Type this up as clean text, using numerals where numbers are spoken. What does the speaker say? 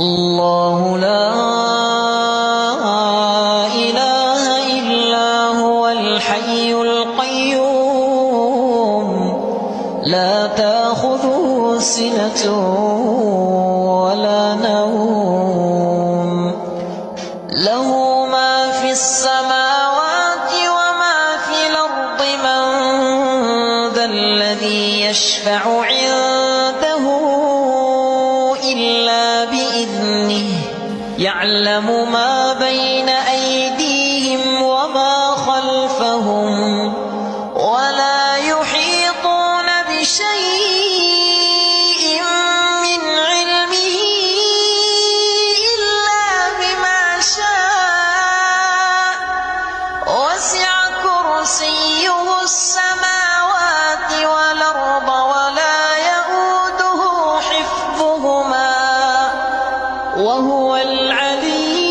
الله لا إله إلا هو الحي القيوم لا تأخذه سنة ولا نوم له ما في السماوات وما في الأرض من ذا الذي يشفع عنده إلا بإذنه يعلم ما بين أيديهم وما خلفهم ولا يحيطون بشيء من علمه إلا بما شاء وسع كرسيه السماوات والأرض ولا يئوده حفظهما وهو العلي